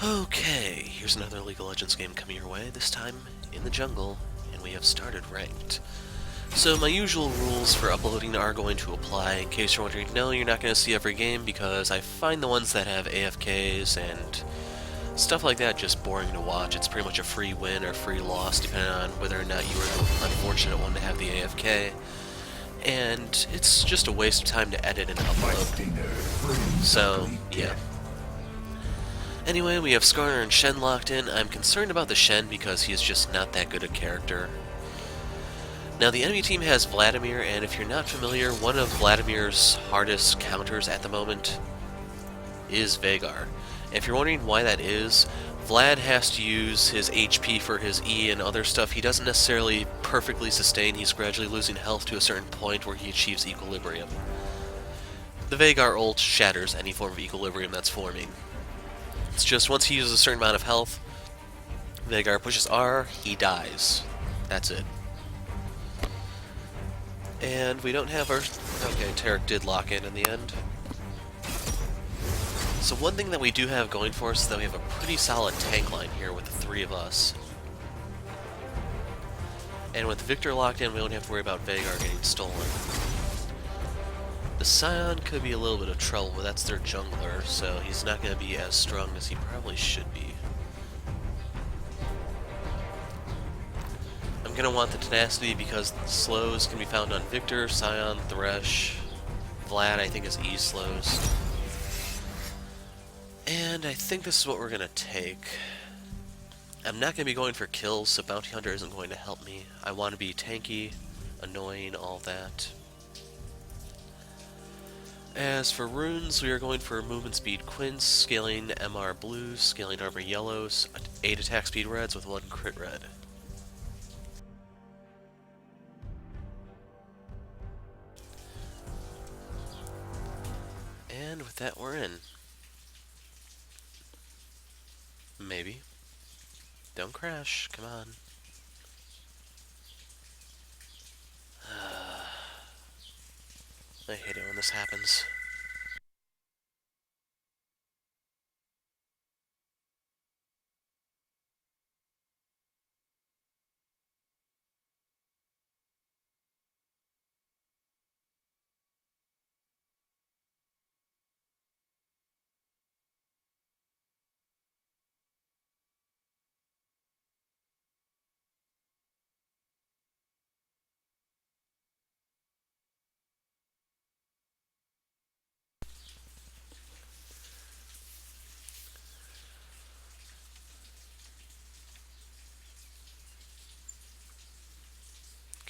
Okay, here's another League of Legends game coming your way, this time in the jungle, and we have started ranked. So my usual rules for uploading are going to apply. In case you're wondering, no, you're not going to see every game because I find the ones that have AFKs and stuff like that just boring to watch. It's pretty much a free win or free loss depending on whether or not you were the unfortunate one to have the AFK. And it's just a waste of time to edit and upload. So, yeah. Anyway, we have Skarner and Shen locked in. I'm concerned about the Shen because he is just not that good a character. Now, the enemy team has Vladimir, and if you're not familiar, one of Vladimir's hardest counters at the moment is Veigar. And if you're wondering why that is, Vlad has to use his HP for his E and other stuff. He doesn't necessarily perfectly sustain. He's gradually losing health to a certain point where he achieves equilibrium. The Veigar ult shatters any form of equilibrium that's forming. It's just once he uses a certain amount of health, Veigar pushes R, he dies. That's it. And we don't have our... Okay, Taric did lock in the end. So one thing that we do have going for us is that we have a pretty solid tank line here with the three of us. And with Viktor locked in, we don't have to worry about Veigar getting stolen. The Sion could be a little bit of trouble, but that's their jungler, so he's not going to be as strong as he probably should be. I'm going to want the tenacity because the slows can be found on Viktor, Sion, Thresh, Vlad I think is E slows. And I think this is what we're going to take. I'm not going to be going for kills, so Bounty Hunter isn't going to help me. I want to be tanky, annoying, all that. As for runes, we are going for movement speed quints, scaling MR blues, scaling armor yellows, 8 attack speed reds with 1 crit red. And with that, we're in. Maybe. Don't crash, come on. I hate it when this happens.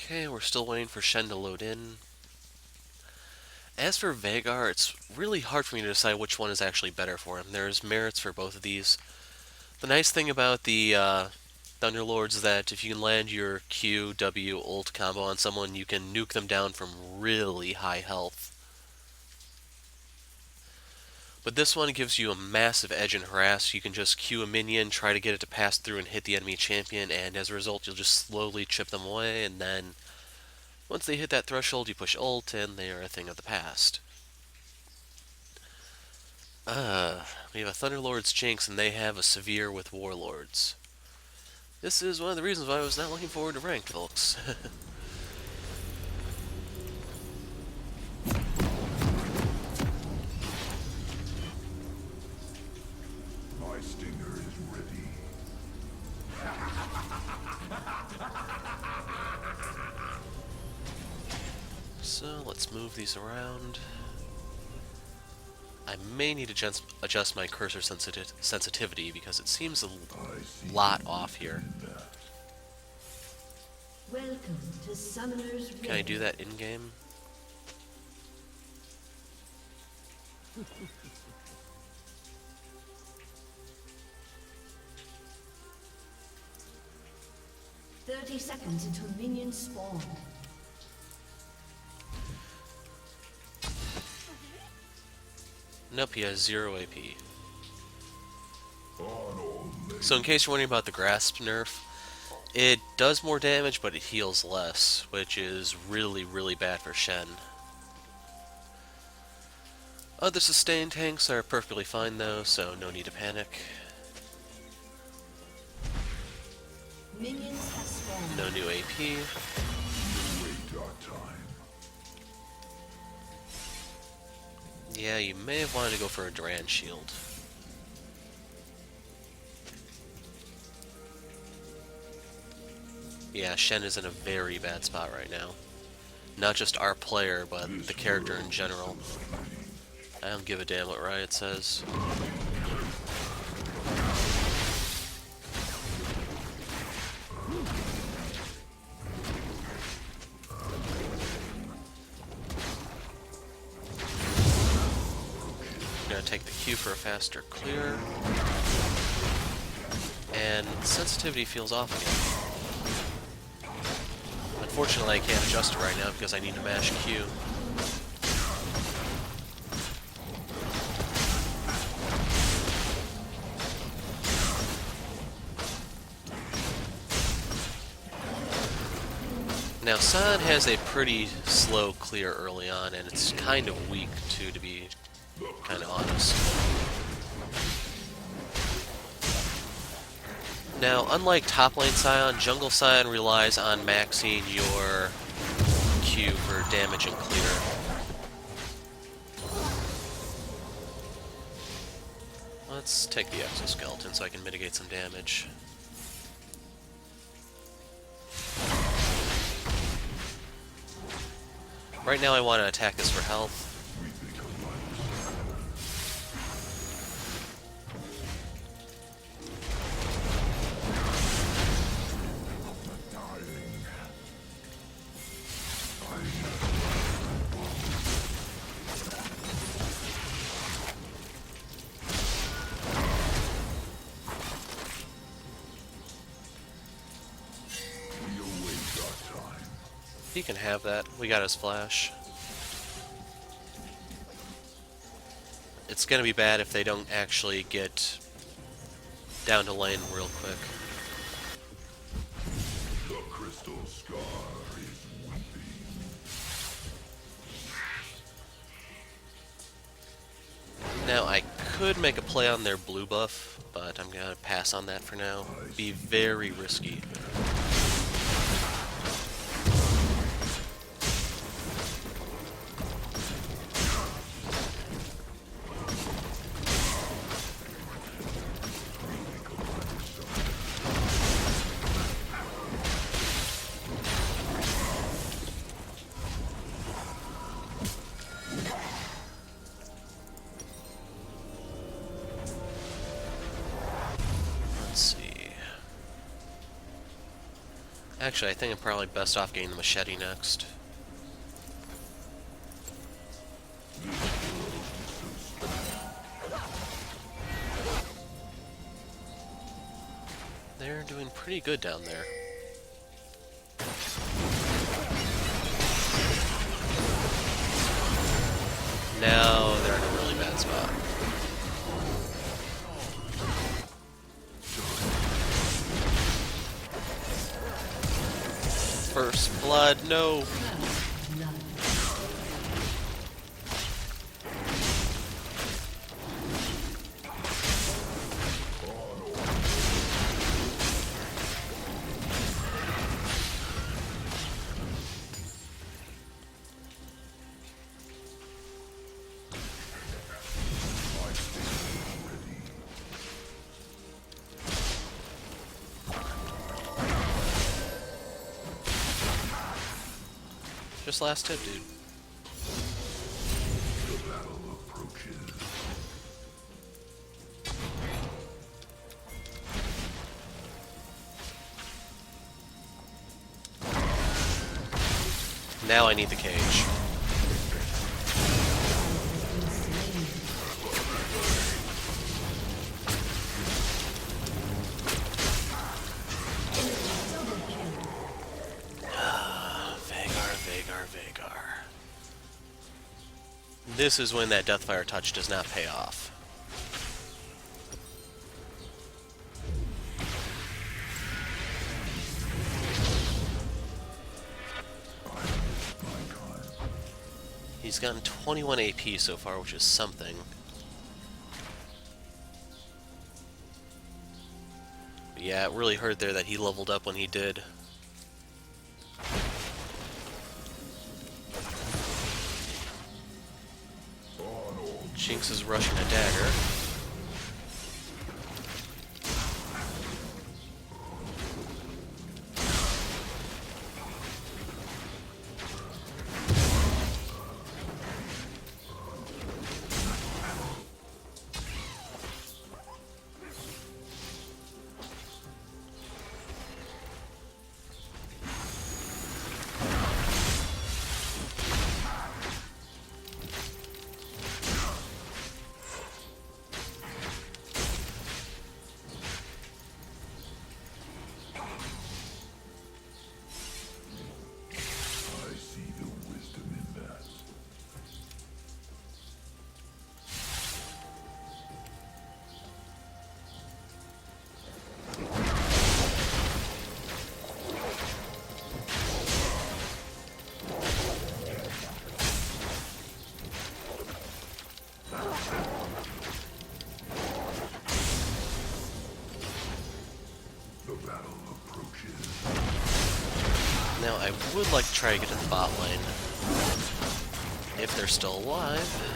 Okay, we're still waiting for Shen to load in. As for Veigar, it's really hard for me to decide which one is actually better for him. There's merits for both of these. The nice thing about the Thunderlords is that if you can land your Q, W, ult combo on someone, you can nuke them down from really high health. But this one gives you a massive edge in harass. You can just Q a minion, try to get it to pass through and hit the enemy champion, and as a result you'll just slowly chip them away, and then once they hit that threshold you push ult, and they are a thing of the past. We have a Thunderlord's Jinx, and they have a Severe with Warlords. This is one of the reasons why I was not looking forward to ranked, folks. My stinger is ready. So let's move these around. I may need to adjust my cursor sensitivity because it seems a lot off here. Welcome to Summoner's Can I do that in-game? .30 seconds until minions spawn. Nope, he has 0 AP. So in case you're wondering about the Grasp nerf, it does more damage, but it heals less, which is really, really bad for Shen. Other sustained tanks are perfectly fine though, so no need to panic. Minions have spawned. No new AP. Wait our time. Yeah, you may have wanted to go for a Duran shield. Yeah, Shen is in a very bad spot right now. Not just our player, but the character in general. I don't give a damn what Riot says. Gonna take the Q for a faster clear. And sensitivity feels off again. Unfortunately, I can't adjust it right now because I need to mash Q. Now, Sion has a pretty slow clear early on, and it's kind of weak, too, to be kind of honest. Now, unlike top lane Sion, jungle Sion relies on maxing your Q for damage and clear. Let's take the exoskeleton so I can mitigate some damage. Right now I want to attack this for health. He can have that. We got his flash. It's gonna be bad if they don't actually get down to lane real quick. The crystal scar is weeping. Now I could make a play on their blue buff, but I'm gonna pass on that for now. Be very risky. Actually, I think I'm probably best off getting the machete next. They're doing pretty good down there. Now they're in a really bad spot. First blood, no. Just last tip, dude. The battle approaches. Now I need the cage. Veigar. This is when that Deathfire touch does not pay off. He's gotten 21 AP so far, which is something. Yeah, it really hurt there that he leveled up when he did. Jinx is rushing a dagger. I see the wisdom in that. The battle approaches. Now, I would like to try to get to the bot lane. If they're still alive.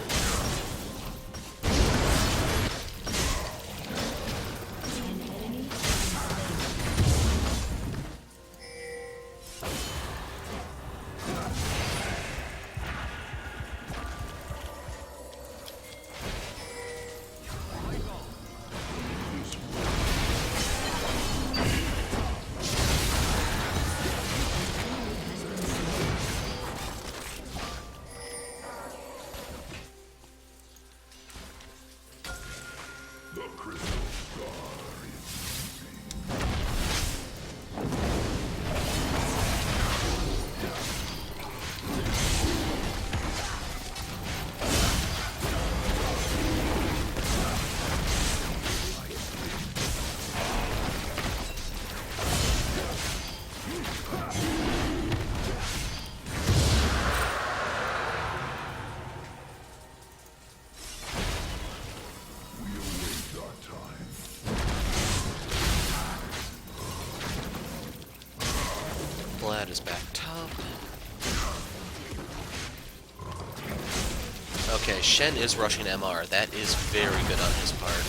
The crystal scar is we await our time. Vlad is back top. Okay, Shen is rushing MR. That is very good on his part.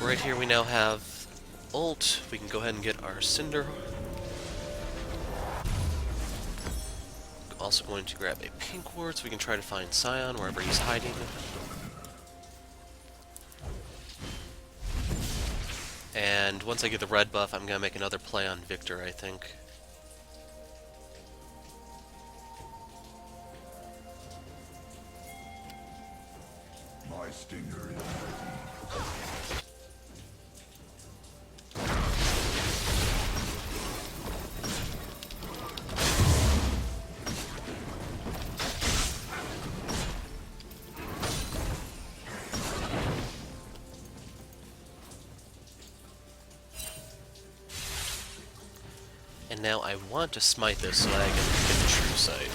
Right here we now have ult. We can go ahead and get our Cinder. Also going to grab a pink ward so we can try to find Sion wherever he's hiding. And once I get the red buff, I'm going to make another play on Viktor, I think. My stinger is ready. And now I want to smite this so that I can get the true sight.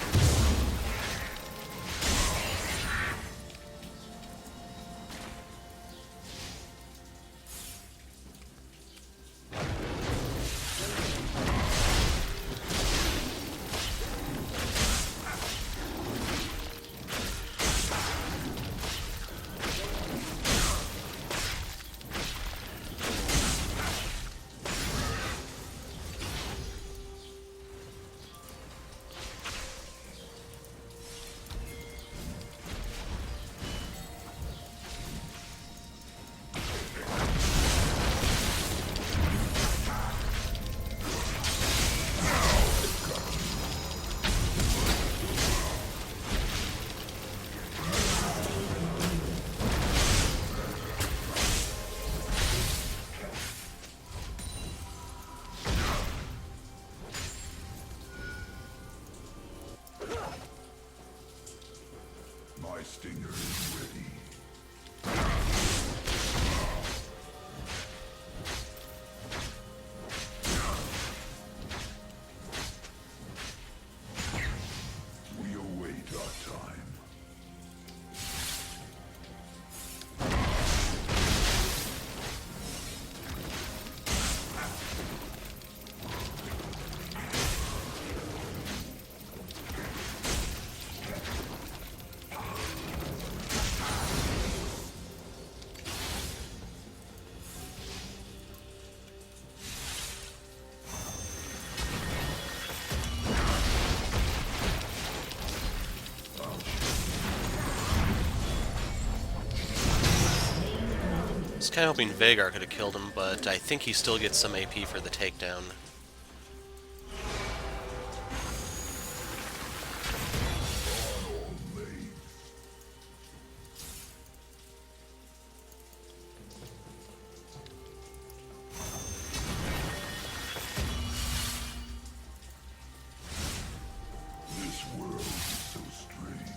My stinger is ready. We await our time. was kind of hoping Veigar could have killed him, but I think he still gets some AP for the takedown. This world is so strange.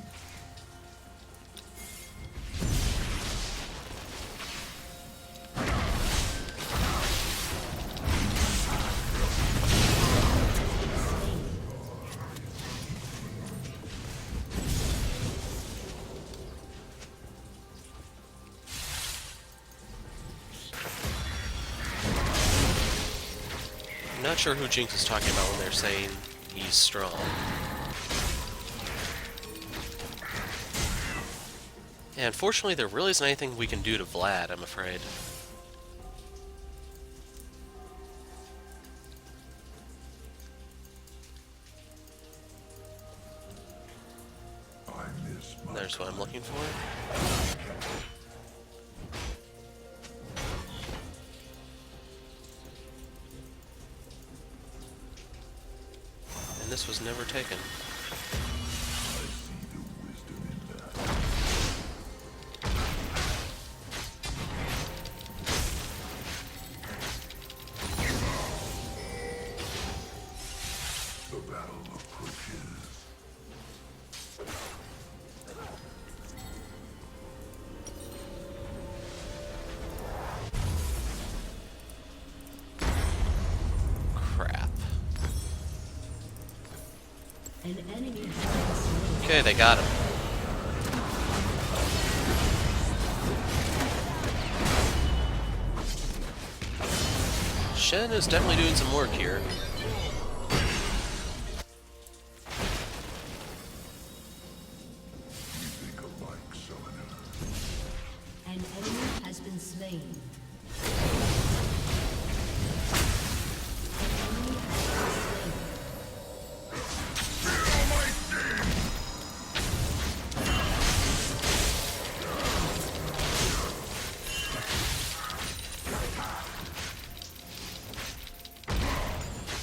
I'm not sure who Jinx is talking about when they're saying he's strong. Yeah, unfortunately, there really isn't anything we can do to Vlad, I'm afraid. I miss my There's what I'm looking for. And this was never taken. I see the wisdom in that. The battle approaches. Crap. An enemy has been slain. Okay, they got him. Shen is definitely doing some work here. We think alike, Summoner. An enemy has been slain.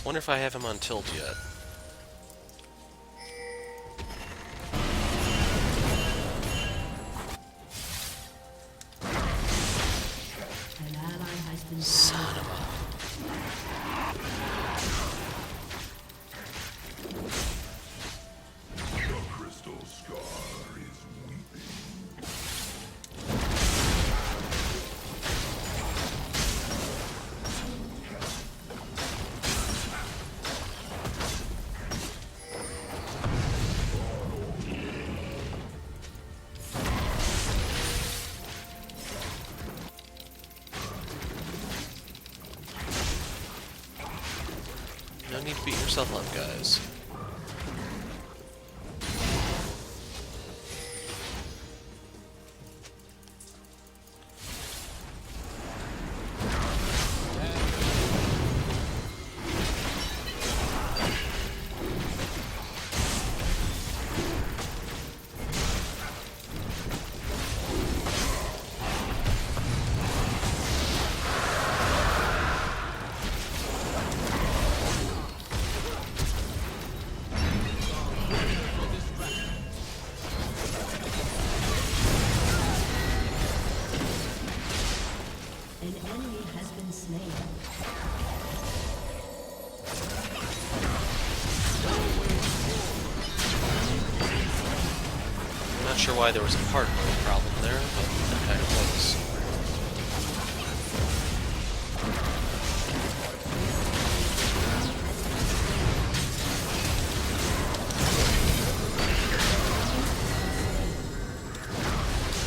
Wonder if I have him on tilt yet. An ally has been Son slain. of a... The crystal scar is weeping. No need to beat yourself up, guys. An enemy has been slain. I'm not sure why there was a part mode problem there, but there kind of was.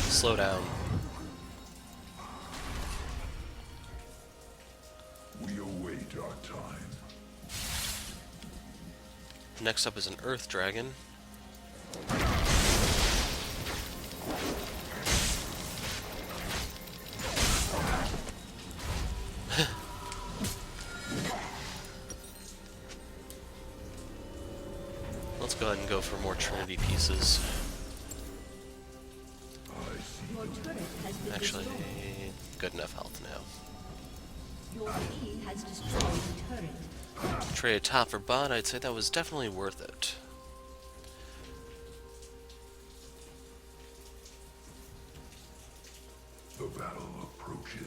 Slow down. We await our time. Next up is an Earth Dragon. Let's go ahead and go for more Trinity pieces. I see Your turret has been Actually, destroyed. good enough health now. Your team has destroyed a turret. Trade top for bot, I'd say that was definitely worth it. The battle approaches.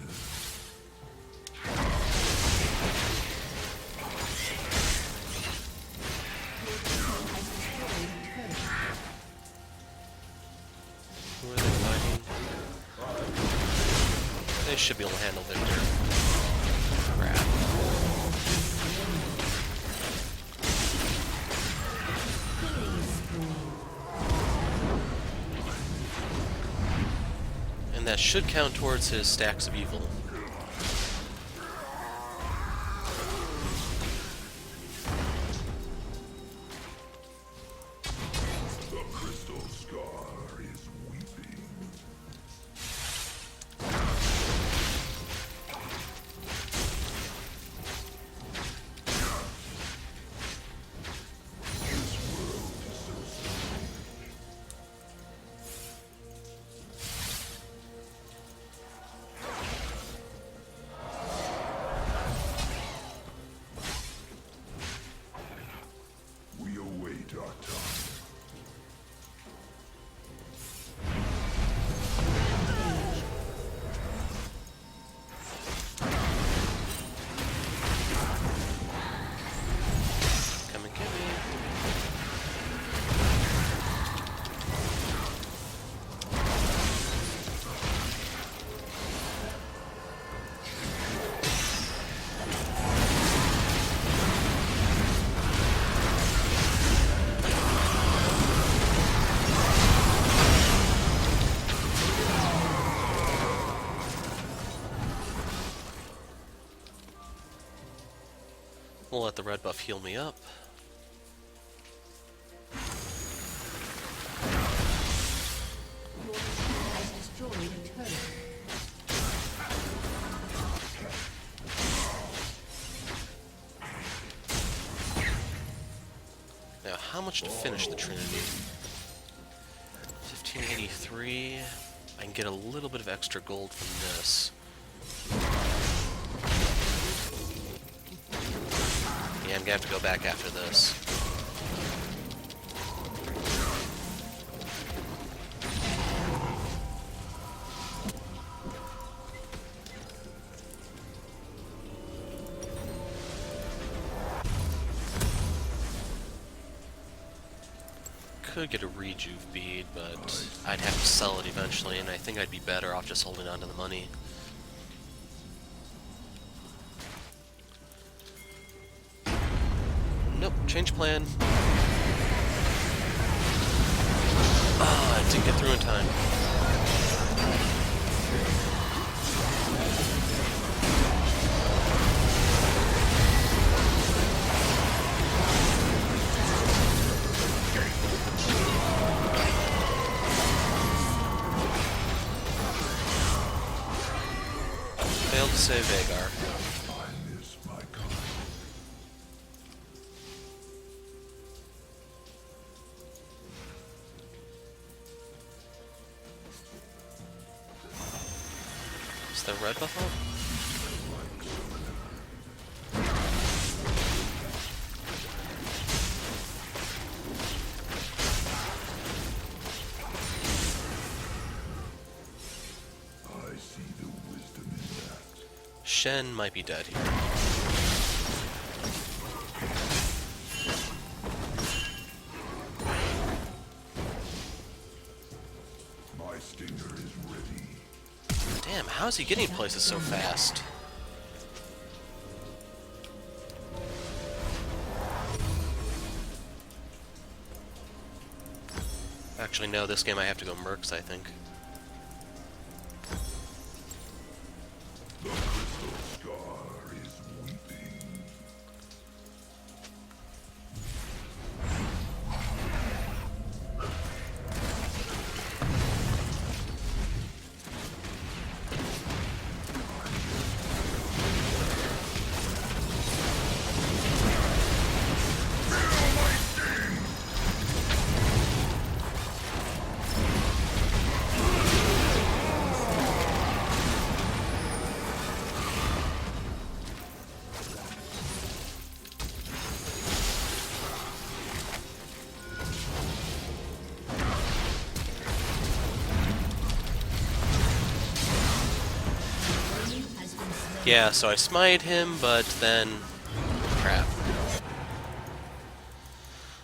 Who are they fighting? They should be able to handle Viktor. Crap. And that should count towards his stacks of evil. The crystal scar is weeping. This world is so strange. We await our time. Come and get me. We'll let the red buff heal me up. Your team has destroyed a turret. Now, how much to finish the Trinity? 1583. I can get a little bit of extra gold from this. Yeah, I'm gonna have to go back after this. Could get a rejuve bead, but I'd have to sell it eventually, and I think I'd be better off just holding on to the money. Nope, change plan. Ah, I didn't get through in time. Failed to save Veigar. I miss my kind. Is the red buff up? I see the wisdom in that. Shen might be dead here. My stinger is ready. Damn, how's he getting places so fast? Actually, no, this game I have to go Mercs, I think. The crystal scar is weeping. Feel my sting! Yeah, so I smite him, but then... crap.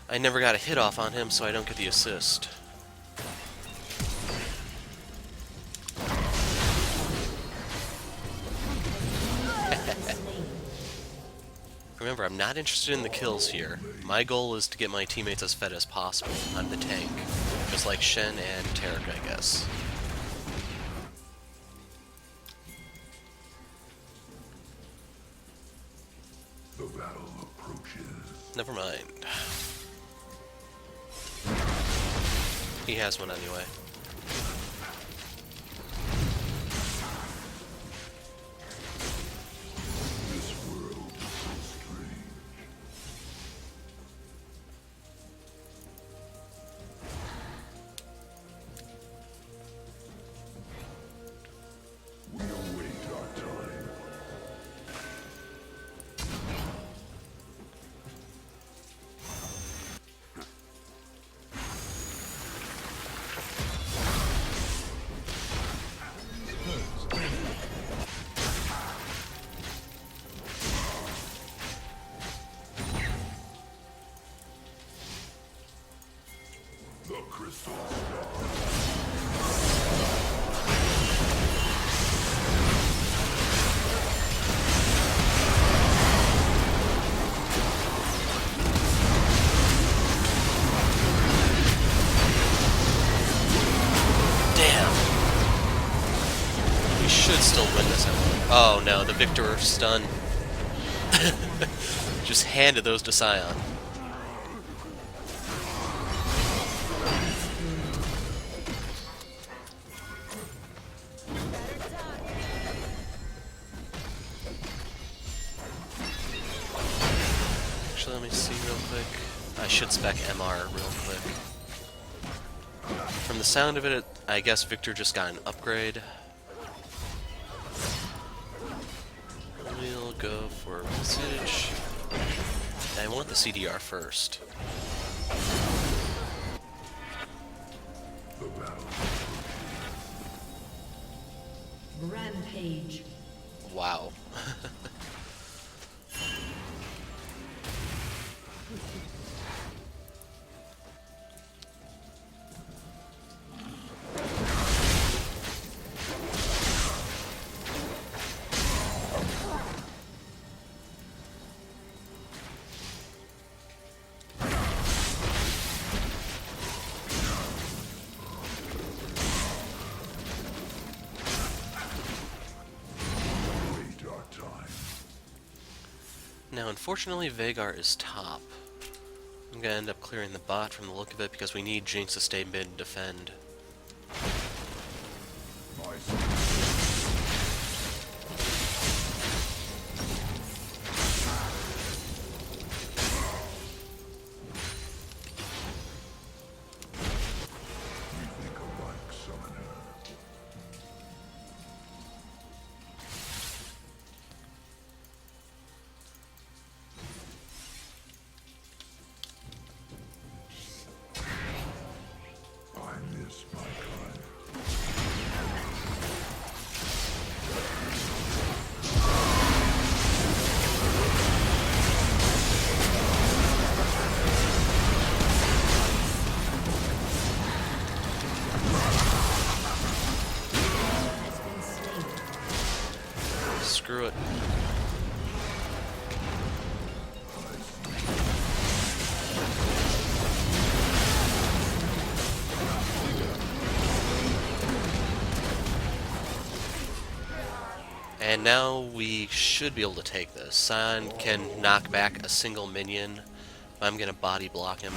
I never got a hit off on him, so I don't get the assist. Remember, I'm not interested in the kills here. My goal is to get my teammates as fed as possible. I'm the tank. Just like Shen and Taric, I guess. The battle approaches. Never mind. He has one anyway. This world is so strange. We await our time. The crystal star. Damn! We should still win this, I think. Oh no, the Viktor stun. Just handed those to Sion. Actually, let me see real quick. I should spec MR real quick. From the sound of it, I guess Viktor just got an upgrade. We'll go for message. I want the CDR first. The battle. Rampage. Wow. Await our time. Now, unfortunately, Veigar is top. I'm gonna end up clearing the bot from the look of it because we need Jinx to stay mid and defend. My we think alike, summoner. I miss my kind. Has been slain. Screw it. And now we should be able to take this. Sion can knock back a single minion. I'm gonna body block him.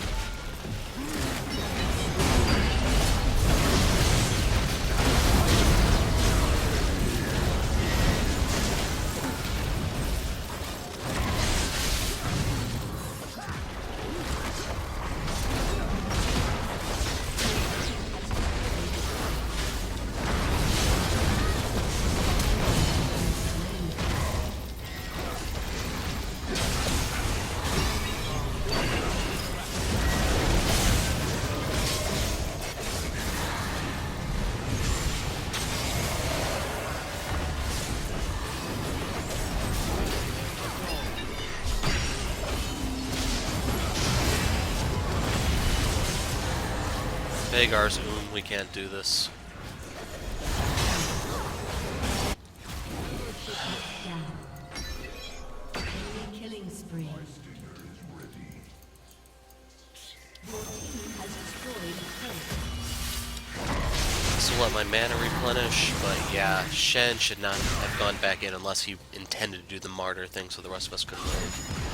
Veigar's we can't do this. Killing spree. Your team has destroyed a turret. This will let my mana replenish, but yeah, Shen should not have gone back in unless he intended to do the martyr thing so the rest of us could live.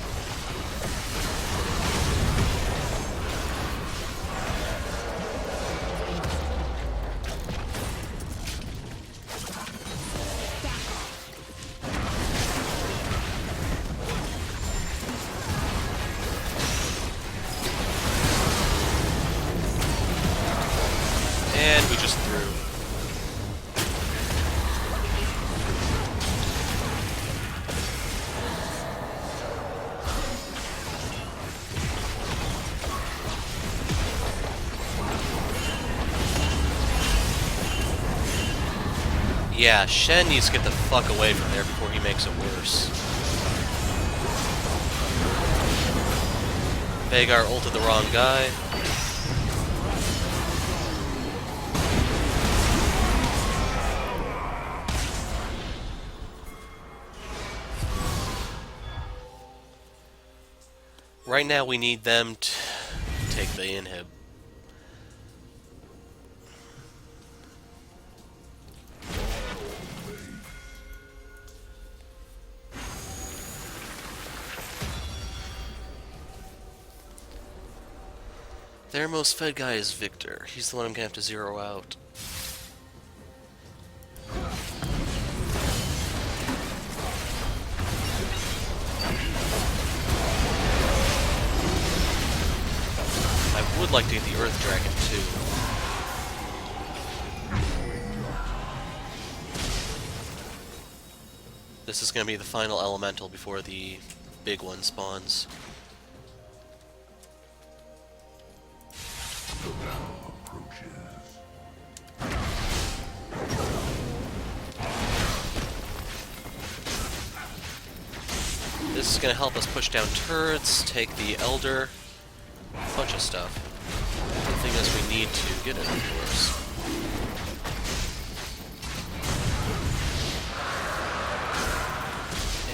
And we just threw. Yeah, Shen needs to get the fuck away from there before he makes it worse. Veigar ulted the wrong guy. Right now we need them to take the inhib. Their most fed guy is Viktor. He's the one I'm gonna have to zero out. I would like to get the Earth Dragon too. This is gonna be the final elemental before the big one spawns. This is gonna help us push down turrets, take the Elder, a bunch of stuff. The thing is, we need to get it, of course.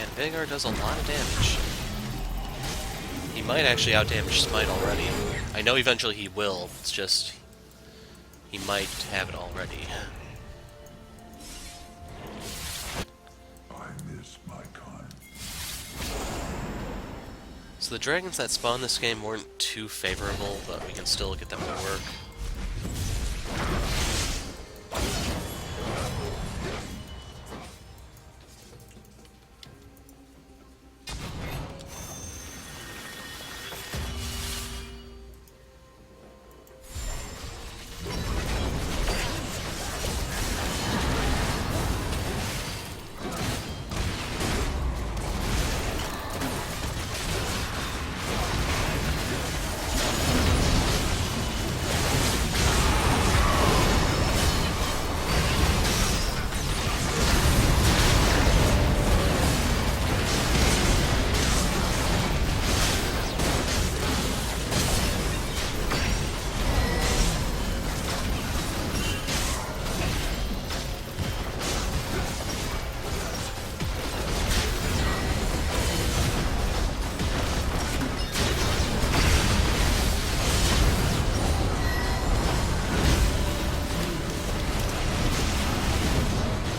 And Veigar does a lot of damage. He might actually outdamage Smite already. I know eventually he will, it's just he might have it already. I miss my kind. So the dragons that spawned this game weren't too favorable, but we can still get them to work.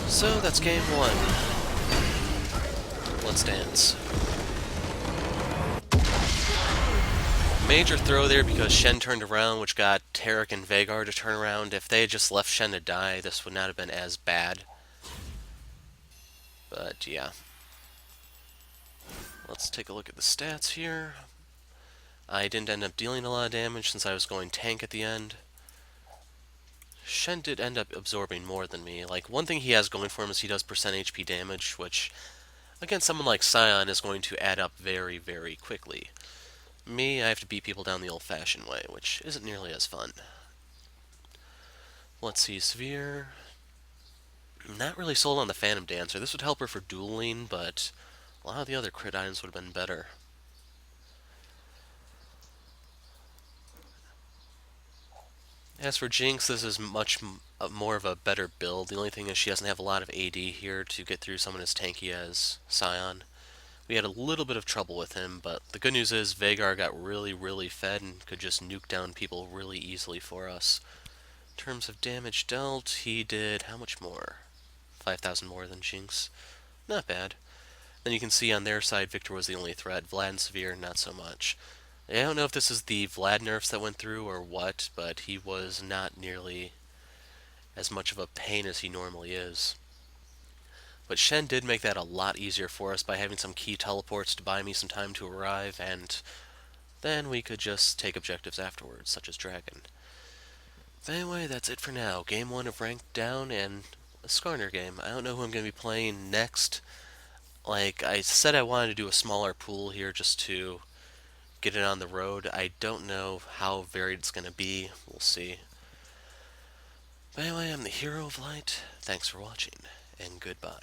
So that's game one. Let's dance. Major throw there because Shen turned around, which got Taric and Veigar to turn around. If they had just left Shen to die, this would not have been as bad. But yeah. Let's take a look at the stats here. I didn't end up dealing a lot of damage since I was going tank at the end. Shen did end up absorbing more than me. Like, one thing he has going for him is he does percent HP damage, which, against someone like Sion, is going to add up very, very quickly. Me, I have to beat people down the old-fashioned way, which isn't nearly as fun. Let's see, Sphere. Not really sold on the Phantom Dancer. This would help her for dueling, but a lot of the other crit items would have been better. As for Jinx, this is more of a better build. The only thing is she doesn't have a lot of AD here to get through someone as tanky as Sion. We had a little bit of trouble with him, but the good news is Veigar got really fed and could just nuke down people really easily for us. In terms of damage dealt, he did how much more? 5,000 more than Jinx. Not bad. Then you can see on their side, Viktor was the only threat. Vlad and Severe, not so much. I don't know if this is the Vlad nerfs that went through or what, but he was not nearly as much of a pain as he normally is. But Shen did make that a lot easier for us by having some key teleports to buy me some time to arrive, and then we could just take objectives afterwards, such as Dragon. But anyway, that's it for now. Game 1 of Ranked Down and a Skarner game. I don't know who I'm going to be playing next. Like, I said I wanted to do a smaller pool here just to get it on the road. I don't know how varied it's going to be. We'll see. But anyway, I'm the Hero of Light. Thanks for watching, and goodbye.